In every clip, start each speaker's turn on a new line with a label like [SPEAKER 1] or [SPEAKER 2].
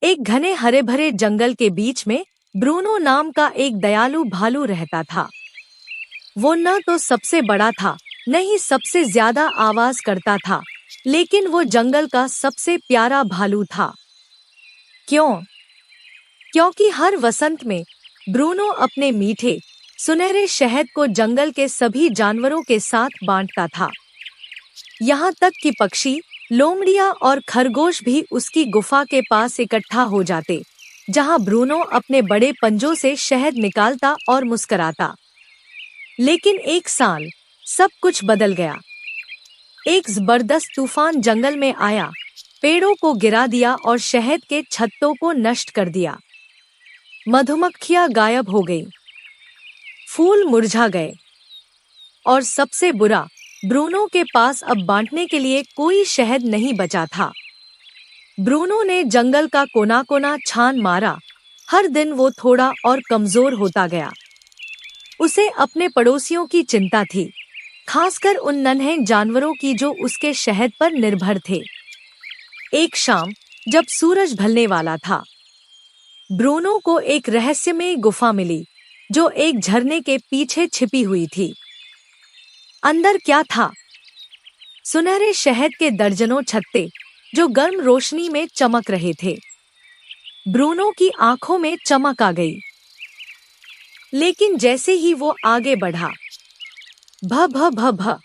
[SPEAKER 1] एक घने हरे भरे जंगल के बीच में ब्रूनो नाम का एक दयालु भालू रहता था। वो न तो सबसे बड़ा था, न ही सबसे ज्यादा आवाज करता था, लेकिन वो जंगल का सबसे प्यारा भालू था। क्यों? क्योंकि हर वसंत में ब्रूनो अपने मीठे सुनहरे शहद को जंगल के सभी जानवरों के साथ बांटता था। यहाँ तक कि पक्षी, लोमड़ियाँ और खरगोश भी उसकी गुफा के पास इकट्ठा हो जाते, जहाँ ब्रूनो अपने बड़े पंजों से शहद निकालता और मुस्कुराता। लेकिन एक साल सब कुछ बदल गया। एक जबरदस्त तूफान जंगल में आया, पेड़ों को गिरा दिया और शहद के छत्तों को नष्ट कर दिया। मधुमक्खियां गायब हो गईं, फूल मुरझा गए और सबसे बुरा, ब्रूनो के पास अब बांटने के लिए कोई शहद नहीं बचा था। ब्रूनो ने जंगल का कोना कोना छान मारा। हर दिन वो थोड़ा और कमजोर होता गया। उसे अपने पड़ोसियों की चिंता थी, खासकर उन नन्हे जानवरों की जो उसके शहद पर निर्भर थे। एक शाम जब सूरज ढलने वाला था, ब्रूनो को एक रहस्यमय गुफा मिली जो एक झरने के पीछे छिपी हुई थी। अंदर क्या था? सुनहरे शहद के दर्जनों छत्ते जो गर्म रोशनी में चमक रहे थे। ब्रूनो की आंखों में चमक आ गई। लेकिन जैसे ही वो आगे बढ़ा, भ भ भ भ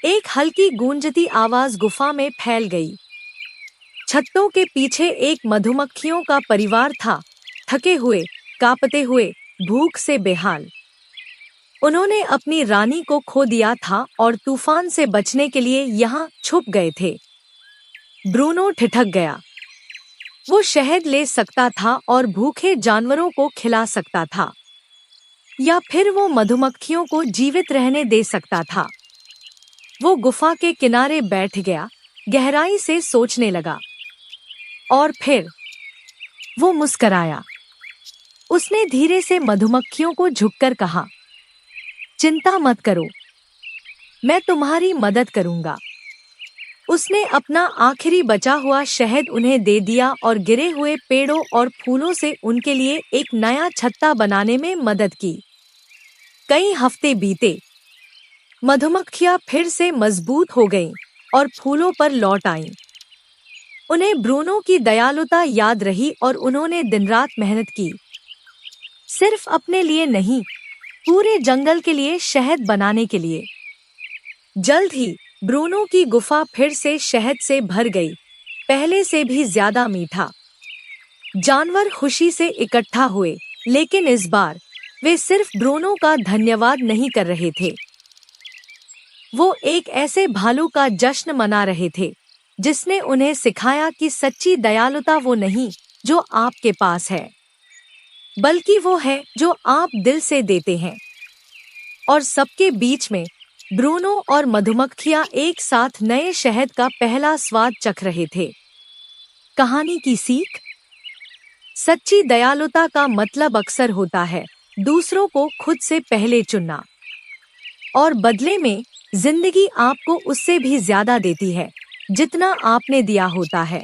[SPEAKER 1] एक हल्की गूंजती आवाज गुफा में फैल गई। छत्तों के पीछे एक मधुमक्खियों का परिवार था, थके हुए, कांपते हुए, भूख से बेहाल। उन्होंने अपनी रानी को खो दिया था और तूफान से बचने के लिए यहाँ छुप गए थे। ब्रूनो ठिठक गया। वो शहद ले सकता था और भूखे जानवरों को खिला सकता था, या फिर वो मधुमक्खियों को जीवित रहने दे सकता था। वो गुफा के किनारे बैठ गया, गहराई से सोचने लगा। और फिर वो मुस्कराया। उसने धीरे से मधुमक्खियों को झुककर कहा, चिंता मत करो, मैं तुम्हारी मदद करूंगा। उसने अपना आखिरी बचा हुआ शहद उन्हें दे दिया और गिरे हुए पेड़ों और फूलों से उनके लिए एक नया छत्ता बनाने में मदद की। कई हफ्ते बीते। मधुमक्खियां फिर से मजबूत हो गईं और फूलों पर लौट आईं। उन्हें ब्रूनो की दयालुता याद रही और उन्होंने दिन रात मेहनत की, सिर्फ अपने लिए नहीं, पूरे जंगल के लिए शहद बनाने के लिए। जल्द ही ब्रूनो की गुफा फिर से शहद से भर गई, पहले से भी ज्यादा मीठा। जानवर खुशी से इकट्ठा हुए, लेकिन इस बार वे सिर्फ ब्रूनो का धन्यवाद नहीं कर रहे थे। वो एक ऐसे भालू का जश्न मना रहे थे जिसने उन्हें सिखाया कि सच्ची दयालुता वो नहीं जो आपके पास है, बल्कि वो है जो आप दिल से देते हैं। और सबके बीच में ब्रूनो और मधुमक्खियां एक साथ नए शहद का पहला स्वाद चख रहे थे। कहानी की सीख: सच्ची दयालुता का मतलब अक्सर होता है दूसरों को खुद से पहले चुनना, और बदले में जिंदगी आपको उससे भी ज्यादा देती है जितना आपने दिया होता है।